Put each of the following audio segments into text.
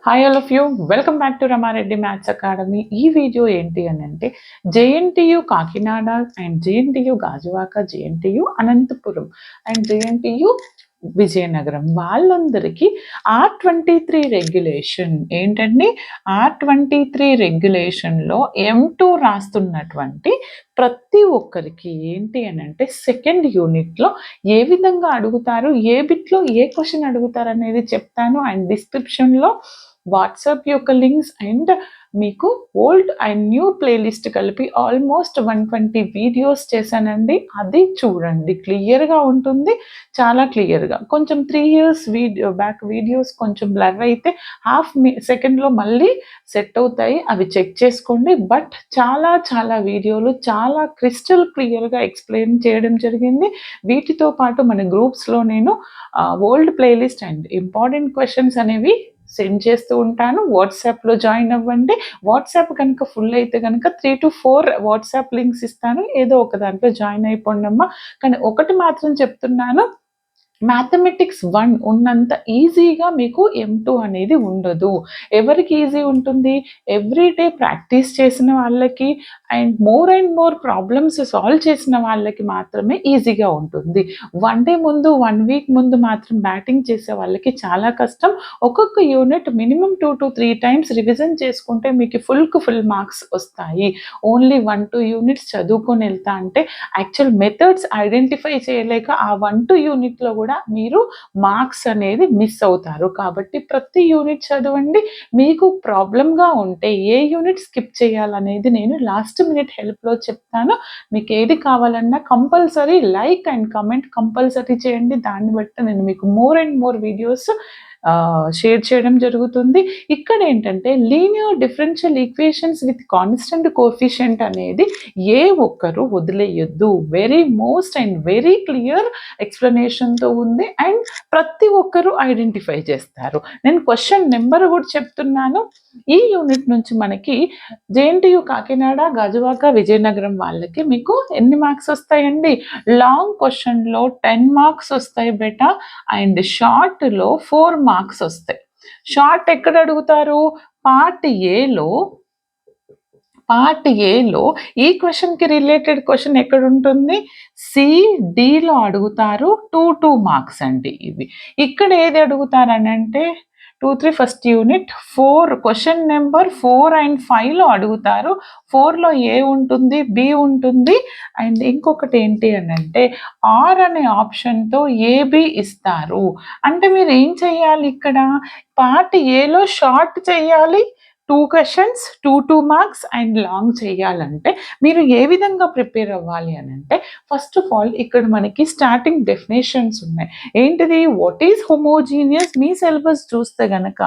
Hi all of you welcome back to Ramareddy maths academy. ఈ video ఏంటి అని అంటే JNTU Kakinada and JNTU Gajuwaka, JNTU Anantapuram and JNTU Vizianagaram వాళ్ళందరికీ R23 regulation ఏంటండి, R23 రెగ్యులేషన్లో M2 రాస్తున్నటువంటి ప్రతి ఒక్కరికి ఏంటి అని అంటే సెకండ్ యూనిట్లో ఏ విధంగా అడుగుతారు, ఏ బిట్లో ఏ క్వశ్చన్ అడుగుతారు అనేది చెప్తాను. అండ్ డిస్క్రిప్షన్లో వాట్సాప్ యొక్క లింక్స్ అండ్ మీకు ఓల్డ్ అండ్ న్యూ ప్లేలిస్ట్ కలిపి ఆల్మోస్ట్ 120 వీడియోస్ చేశానండి. అది చూడండి, క్లియర్గా ఉంటుంది, చాలా క్లియర్గా. కొంచెం 3 years బ్యాక్ వీడియోస్ కొంచెం బ్లర్ అయితే హాఫ్ సెకండ్లో మళ్ళీ సెట్ అవుతాయి, అవి చెక్ చేసుకోండి. బట్ చాలా చాలా వీడియోలు చాలా క్రిస్టల్ క్లియర్గా ఎక్స్ప్లెయిన్ చేయడం జరిగింది. వీటితో పాటు మన గ్రూప్స్లో నేను old playlist and important questions అనేవి సెండ్ చేస్తూ ఉంటాను. వాట్సాప్లో జాయిన్ అవ్వండి. వాట్సాప్ కనుక ఫుల్ అయితే కనుక 3 to 4 వాట్సాప్ లింక్స్ ఇస్తాను, ఏదో ఒక దాంట్లో జాయిన్ అయిపోండి అమ్మా. కానీ ఒకటి మాత్రం చెప్తున్నాను, మ్యాథమెటిక్స్ 1 ఉన్నంత ఈజీగా మీకు M2 అనేది ఉండదు. ఎవరికి ఈజీ ఉంటుంది? ఎవ్రీడే ప్రాక్టీస్ చేసిన వాళ్ళకి అండ్ మోర్ ప్రాబ్లమ్స్ సాల్వ్ చేసిన వాళ్ళకి మాత్రమే ఈజీగా ఉంటుంది. 1 డే ముందు 1 వీక్ ముందు మాత్రం బ్యాటింగ్ చేసే వాళ్ళకి చాలా కష్టం. ఒక్కొక్క unit minimum 2 to 3 times revision చేసుకుంటే మీకు ఫుల్ మార్క్స్ వస్తాయి. ఓన్లీ 1-2 యూనిట్స్ చదువుకొని వెళ్తా అంటే యాక్చువల్ మెథడ్స్ ఐడెంటిఫై చేయలేక ఆ 1-2 యూనిట్లో కూడా మీరు మార్క్స్ అనేది మిస్ అవుతారు. కాబట్టి ప్రతి యూనిట్ చదవండి. మీకు ప్రాబ్లంగా ఉంటే ఏ యూనిట్ స్కిప్ చేయాలనేది నేను లాస్ట్ మినిట్ హెల్ప్లో చెప్తాను. మీకు ఏది కావాలన్నా compulsory like and comment compulsory చేయండి. దాన్ని బట్టి నేను మీకు మోర్ వీడియోస్ షేర్ చేయడం జరుగుతుంది. ఇక్కడ ఏంటంటే linear differential equations with constant coefficient అనేది ఏ ఒక్కరు వదిలేయొద్దు. మోస్ట్ అండ్ వెరీ క్లియర్ ఎక్స్ప్లెనేషన్తో ఉంది అండ్ ప్రతి ఒక్కరు ఐడెంటిఫై చేస్తారు. నేను క్వశ్చన్ నెంబర్ కూడా చెప్తున్నాను. ఈ యూనిట్ నుంచి మనకి జేఎన్టీయు కాకినాడ, గాజువాక, విజయనగరం వాళ్ళకి మీకు ఎన్ని మార్క్స్ వస్తాయండి? లాంగ్ క్వశ్చన్లో 10 మార్క్స్ వస్తాయి బేటా అండ్ షార్ట్లో 4 మార్క్స్ వస్తాయి. షార్ట్ ఎక్కడ అడుగుతారు? పార్ట్ ఏలో ఈ క్వశ్చన్కి రిలేటెడ్ క్వశ్చన్ ఎక్కడ ఉంటుంది? సిడిలో అడుగుతారు. 2 మార్క్స్ అండి ఇవి. ఇక్కడ ఏది అడుగుతారని అంటే 2-3 first unit 4 question number 4 and 5లో అడుగుతారు. 4లో ఏ ఉంటుంది, బి ఉంటుంది అండ్ ఇంకొకటి ఏంటి అని అంటే ఆర్ అనే ఆప్షన్తో ఏబి ఇస్తారు. అంటే మీరు ఏం చేయాలి, ఇక్కడ పార్ట్ ఏలో షార్ట్ చేయాలి, 2 క్వశ్చన్స్ 2 మార్క్స్ అండ్ లాంగ్ చేయాలంటే మీరు ఏ విధంగా ప్రిపేర్ అవ్వాలి అని అంటే ఫస్ట్ ఆఫ్ ఆల్ ఇక్కడ మనకి స్టార్టింగ్ డెఫినేషన్స్ ఉన్నాయి. ఏంటిది? What is homogeneous? Me syllabus చూస్తే గనక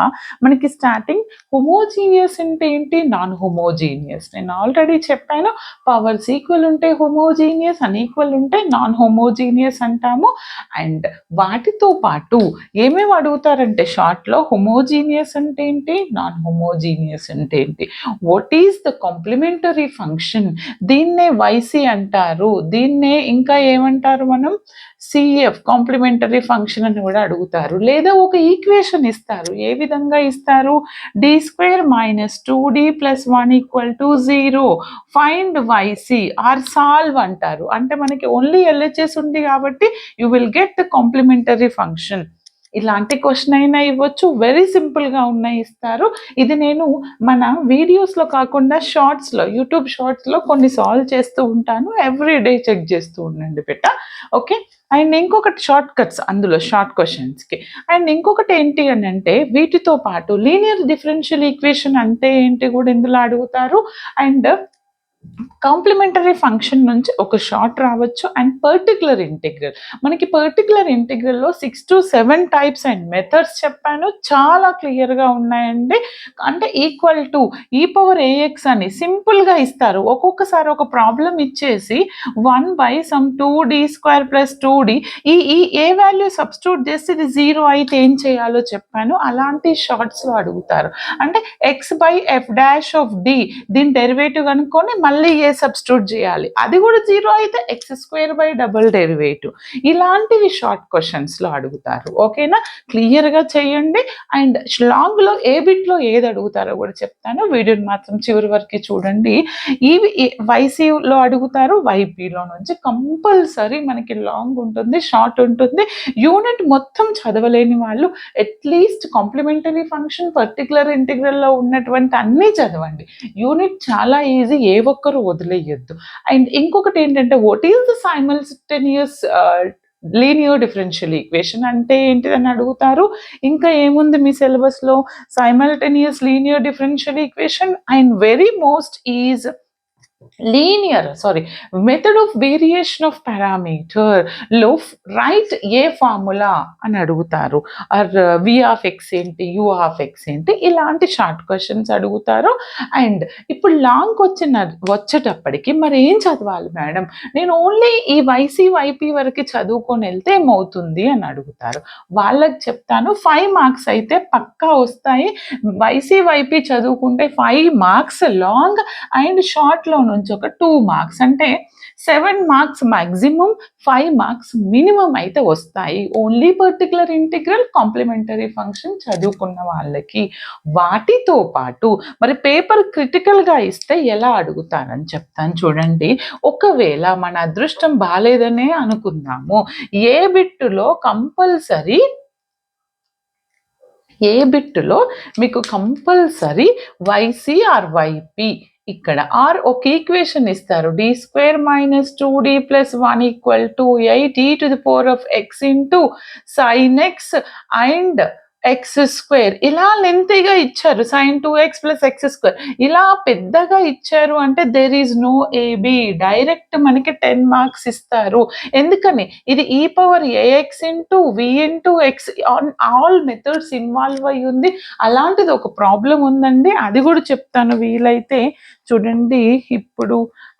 మనకి స్టార్టింగ్ హోమోజీనియస్ అంటే ఏంటి, నాన్ హోమోజీనియస్. నేను ఆల్రెడీ చెప్పాను, పవర్స్ ఈక్వల్ ఉంటే హోమోజీనియస్, అన్ఈక్వల్ ఉంటే నాన్ హోమోజీనియస్ అంటాము. అండ్ వాటితో పాటు ఏమేమి అడుగుతారంటే షార్ట్లో హోమోజీనియస్ అంటే ఏంటి, నాన్ హోమోజీనియస్ అంటే ఏంటి, what is the complementary function, దీన్నే వైసి అంటారు, దీన్నే ఇంకా ఏమంటారు మనం, సిఎఫ్ కాంప్లిమెంటరీ ఫంక్షన్ అని కూడా అడుగుతారు. లేదా ఒక ఈక్వేషన్ ఇస్తారు. ఏ విధంగా ఇస్తారు? d² - 2d + 1 = 0 find YC are solve అంటారు. అంటే మనకి ఓన్లీ ఎల్హెచ్ఎస్ ఉంది కాబట్టి you will get the complementary function. ఇలాంటి క్వశ్చన్ అయినా ఇవ్వచ్చు, వెరీ సింపుల్గా ఉన్నాయి ఇస్తారు. ఇది నేను మన వీడియోస్లో కాకుండా షార్ట్స్లో, యూట్యూబ్ షార్ట్స్లో కొన్ని సాల్వ్ చేస్తూ ఉంటాను. ఎవ్రీడే చెక్ చేస్తూ ఉండండి బెట్ట. ఓకే. అండ్ ఇంకొకటి షార్ట్ కట్స్ అందులో షార్ట్ క్వశ్చన్స్కి. అండ్ ఇంకొకటి ఏంటి అని అంటే వీటితో పాటు లీనియర్ డిఫరెన్షియల్ ఈక్వేషన్ అంటే ఏంటి కూడా ఇందులో అడుగుతారు. అండ్ కాంప్లిమెంటరీ ఫంక్షన్ నుంచి ఒక షార్ట్ రావచ్చు. అండ్ పర్టికులర్ ఇంటిగ్రల్, మనకి పర్టికులర్ ఇంటిగ్రల్లో 6 to 7 టైప్స్ అండ్ మెథడ్స్ చెప్పాను, చాలా క్లియర్గా ఉన్నాయండి. అంటే ఈక్వల్ టు e⁻ax అని సింపుల్గా ఇస్తారు. ఒక్కొక్కసారి ఒక ప్రాబ్లం ఇచ్చేసి 1/2d² + 2d ఈ ఏ వాల్యూ సబ్స్టిట్యూట్ చేస్తే ఇది 0 అయితే ఏం చేయాలో చెప్పాను. అలాంటి షార్ట్స్లో అడుగుతారు. అంటే x/f' దీని డెరివేటివ్ కనుక్కొని మళ్ళీ ఏ సబ్స్టిట్యూట్ చేయాలి, అది కూడా 0 అయితే x² బై డబుల్ డెరివేటివ్. ఇలాంటివి షార్ట్ క్వశ్చన్స్లో అడుగుతారు. ఓకేనా, క్లియర్గా చేయండి. అండ్ లాంగ్లో ఏ బిట్లో ఏది అడుగుతారో కూడా చెప్తాను, వీడియోని మాత్రం చివరి వరకు చూడండి. ఇవి వైసీలో అడుగుతారు, వైపీలో నుంచి కంపల్సరీ మనకి లాంగ్ ఉంటుంది, షార్ట్ ఉంటుంది. యూనిట్ మొత్తం చదవలేని వాళ్ళు అట్లీస్ట్ కాంప్లిమెంటరీ ఫంక్షన్, పర్టికులర్ ఇంటిగ్రల్లో ఉన్నటువంటి అన్నీ చదవండి. యూనిట్ చాలా ఈజీ, ఏ ఒక్కరు వదిలేయద్దు. అండ్ ఇంకొకటి ఏంటంటే, what is the simultaneous linear differential equation అంటే ఏంటిదని అడుగుతారు. ఇంకా ఏముంది మీ సిలబస్లో, simultaneous linear differential equation and very most is method of variation of parameter లో రైట్ ఏ ఫార్ములా అని అడుగుతారు. ఆర్ వి ఆఫ్ ఎక్స్ ఏంటి, యూ ఆఫ్ ఎక్స్ ఏంటి, ఇలాంటి షార్ట్ క్వశ్చన్స్ అడుగుతారు. అండ్ ఇప్పుడు లాంగ్ వచ్చేటప్పటికి మరి ఏం చదవాలి మేడం, నేను ఓన్లీ ఈ వైసీ వైపీ వరకు చదువుకొని వెళ్తే ఏమవుతుంది అని అడుగుతారు. వాళ్ళకి చెప్తాను, 5 మార్క్స్ అయితే పక్కా వస్తాయి. వైసీ వైపీ చదువుకుంటే 5 మార్క్స్ లాంగ్ అండ్ షార్ట్లో నుంచి ఒక 2 మార్క్స్, అంటే 7 మార్క్స్ మ్యాక్సిమం, 5 మార్క్స్ మినిమం అయితే వస్తాయి. Only particular integral, complementary function చదువుకున్న వాళ్ళకి. వాటితో పాటు మరి పేపర్ క్రిటికల్గా ఇస్తే ఎలా అడుగుతారని చెప్తాను చూడండి. ఒకవేళ మన అదృష్టం బాలేదనే అనుకుందాము, ఏ బిట్టులో మీకు కంపల్సరీ వైసీ ఆర్ వైపీ, ఇక్కడ ఆర్ ఒక ఈక్వేషన్ ఇస్తారు, d² - 2d + 1 = 8 e⁻x sin x and x². ఇలా లెంతీగా ఇచ్చారు, sin 2x + x², ఇలా పెద్దగా ఇచ్చారు అంటే there is no AB, direct మనకి 10 మార్క్స్ ఇస్తారు. ఎందుకని, ఇది e⁻ax v x all methods involve అయ్యి ఉంది. అలాంటిది ఒక ప్రాబ్లం ఉందండి, అది కూడా చెప్తాను వీలైతే. చూడండి, ఇప్పుడు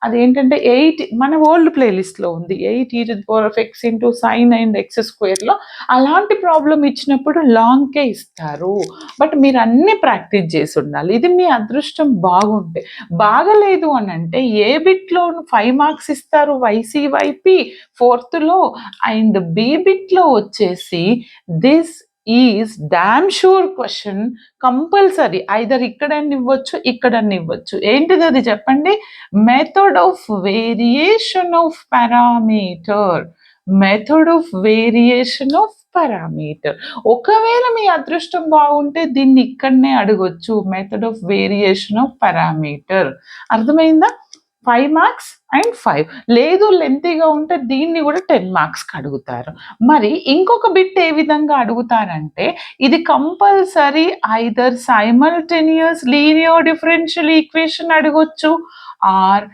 అదేంటంటే 8 మన ఓల్డ్ ప్లేలిస్ట్లో ఉంది, 8 e⁻x sin అండ్ x²లో అలాంటి ప్రాబ్లం ఇచ్చినప్పుడు లాంగ్కే ఇస్తారు. బట్ మీరు అన్ని ప్రాక్టీస్ చేసి ఉండాలి. ఇది మీ అదృష్టం బాగుంటే. బాగలేదు అని అంటే ఏ బిట్లో 5 మార్క్స్ ఇస్తారు YC YP 4th and b బిట్లో వచ్చేసి this is damn sure question, compulsory either ఇక్కడని ఇవ్వచ్చు, ఇక్కడని ఇవ్వచ్చు. ఏంటిది అది చెప్పండి, method of variation of parameter. ఒకవేళ మీ అదృష్టం బాగుంటే దీన్ని ఇక్కడనే అడగొచ్చు, method of variation of parameter. అర్థమైందా? 5 మార్క్స్ అండ్ 5, లేదు లెంతీగా ఉంటే దీన్ని కూడా 10 మార్క్స్కి అడుగుతారు. మరి ఇంకొక బిట్ ఏ విధంగా అడుగుతారంటే, ఇది compulsory either simultaneous linear differential equation అడగొచ్చు ఆర్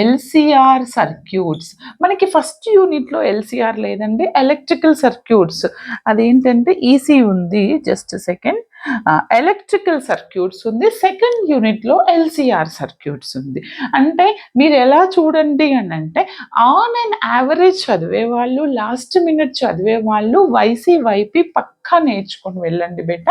ఎల్సిఆర్ సర్క్యూట్స్. మనకి ఫస్ట్ యూనిట్లో ఎల్సిఆర్ లేదండి, ఎలక్ట్రికల్ సర్క్యూట్స్. అదేంటంటే ఈసీ ఉంది, జస్ట్ సెకండ్, ఎలక్ట్రికల్ సర్క్యూట్స్ ఉంది. సెకండ్ యూనిట్లో ఎల్సిఆర్ సర్క్యూట్స్ ఉంది. అంటే మీరు ఎలా చూడండి అని అంటే, ఆన్ అండ్ యావరేజ్ చదివే వాళ్ళు, లాస్ట్ మినిట్ చదివే వాళ్ళు వైసీ వైపీ పక్కా నేర్చుకొని వెళ్ళండి బెట,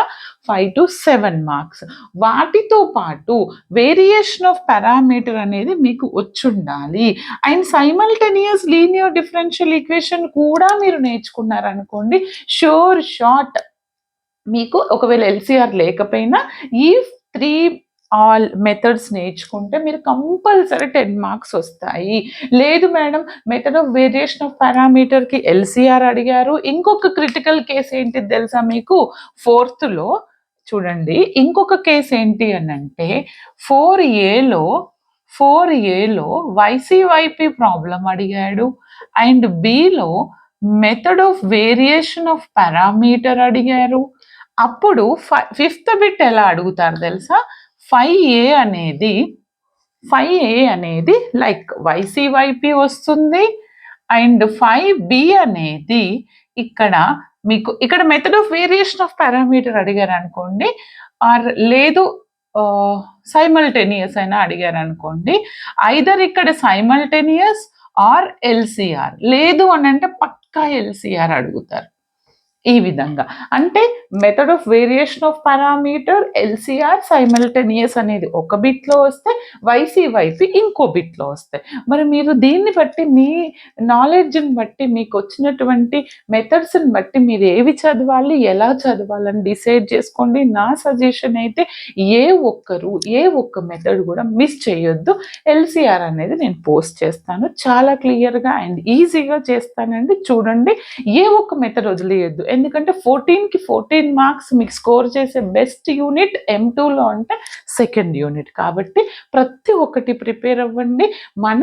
5 to 7 మార్క్స్. వాటితో పాటు వేరియేషన్ ఆఫ్ పారామీటర్ అనేది మీకు వచ్చుండాలి. And simultaneous linear differential equation కూడా మీరు నేర్చుకున్నారనుకోండి, షూర్ షార్ట్ మీకు ఒకవేళ ఎల్సిఆర్ లేకపోయినా ఈ 3 ఆల్ మెథడ్స్ నేర్చుకుంటే మీరు కంపల్సరీ 10 మార్క్స్ వస్తాయి. లేదు madam, method of variation of పారామీటర్కి ఎల్సిఆర్ అడిగారు. ఇంకొక క్రిటికల్ కేసు ఏంటి తెలుసా మీకు, 4th చూడండి, ఇంకొక కేసు ఏంటి అని అంటే 4Aలో వైసీవైపీ ప్రాబ్లం అడిగాడు and below method of variation of parameter అడిగారు. అప్పుడు 5th బిట్ ఎలా అడుగుతారు తెలుసా, 5A అనేది లైక్ వైసీవైపీ వస్తుంది అండ్ 5B అనేది ఇక్కడ method of variation of parameter అడిగారు అనుకోండి, ఆర్ లేదు సైమల్టేనియస్ అయినా అడిగారు అనుకోండి, ఐదర్ ఇక్కడ సైమల్టేనియస్ ఆర్ ఎల్సిఆర్, లేదు అని అంటే పక్కా ఎల్సిఆర్ అడుగుతారు. ఈ విధంగా అంటే method of variation of parameter LCR simultaneous అనేది ఒక బిట్లో వస్తే వైసీవైపి ఇంకో బిట్లో వస్తాయి. మరి మీరు దీన్ని బట్టి మీ నాలెడ్జ్ని బట్టి మీకు వచ్చినటువంటి మెథడ్స్ని బట్టి మీరు ఏవి చదవాలి ఎలా చదవాలని డిసైడ్ చేసుకోండి. నా సజెషన్ అయితే ఏ ఒక్క మెథడ్ కూడా మిస్ చేయొద్దు. ఎల్సిఆర్ అనేది నేను పోస్ట్ చేస్తాను, చాలా క్లియర్గా అండ్ ఈజీగా చేస్తానండి. చూడండి, ఏ ఒక్క మెథడ్ వదిలేయద్దు. ఎందుకంటే 14కి 14 మార్క్స్ మీకు స్కోర్ చేసే బెస్ట్ యూనిట్ M2లో అంటే సెకండ్ యూనిట్. కాబట్టి ప్రతి ఒక్కటి ప్రిపేర్ అవ్వండి. మన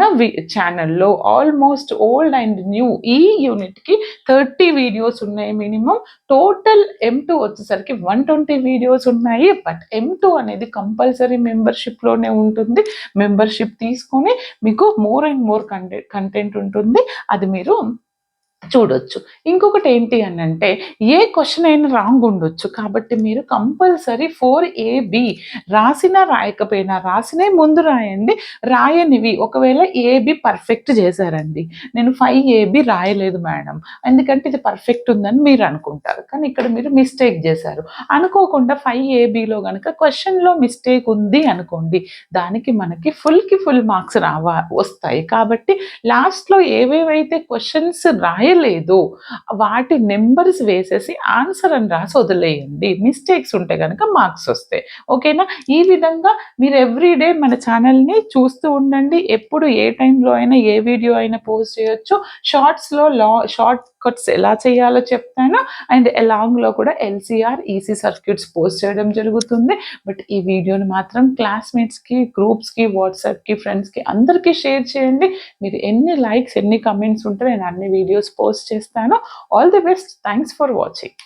ఛానల్లో ఆల్మోస్ట్ ఓల్డ్ అండ్ న్యూ ఈ యూనిట్కి 30 వీడియోస్ ఉన్నాయి మినిమం. టోటల్ M2 వచ్చేసరికి 120 వీడియోస్ ఉన్నాయి. బట్ M2 అనేది కంపల్సరీ మెంబర్షిప్లోనే ఉంటుంది. మెంబర్షిప్ తీసుకొని మీకు మోర్ అండ్ మోర్ కంటెంట్ ఉంటుంది, అది మీరు చూడొచ్చు. ఇంకొకటి ఏంటి అని అంటే ఏ క్వశ్చన్ అయినా రాంగ్ ఉండొచ్చు. కాబట్టి మీరు కంపల్సరీ 4AB రాసినా రాయకపోయినా రాసినే ముందు రాయండి. రాయనివి ఒకవేళ ఏబి పర్ఫెక్ట్ చేశారండి, నేను 5AB రాయలేదు మేడం ఎందుకంటే ఇది పర్ఫెక్ట్ ఉందని మీరు అనుకుంటారు, కానీ ఇక్కడ మీరు మిస్టేక్ చేశారు. అనుకోకుండా 5ABలో కనుక క్వశ్చన్లో మిస్టేక్ ఉంది అనుకోండి, దానికి మనకి ఫుల్ మార్క్స్ వస్తాయి. కాబట్టి లాస్ట్లో ఏవేవైతే క్వశ్చన్స్ రాయలేదు వాటి నెంబర్స్ వేసేసి ఆన్సర్ అని రాసి వదిలేయండి. మిస్టేక్స్ ఉంటే కనుక మార్క్స్ వస్తాయి. ఓకేనా? ఈ విధంగా మీరు ఎవ్రీడే మన ఛానల్ని చూస్తూ ఉండండి. ఎప్పుడు ఏ టైంలో అయినా ఏ వీడియో అయినా పోస్ట్ చేయొచ్చు. షార్ట్స్లో షార్ట్ కట్స్ ఎలా చేయాలో చెప్తాను అండ్ లాంగ్లో కూడా ఎల్సిఆర్ ఈసీ సర్క్యూట్స్ పోస్ట్ చేయడం జరుగుతుంది. బట్ ఈ వీడియోని మాత్రం క్లాస్మేట్స్కి, గ్రూప్స్కి, వాట్సాప్కి, ఫ్రెండ్స్కి అందరికీ షేర్ చేయండి. మీరు ఎన్ని లైక్స్ ఎన్ని కమెంట్స్ ఉంటే నేను అన్ని వీడియోస్ పోస్ట్ చేస్తాను. All the best. Thanks for watching.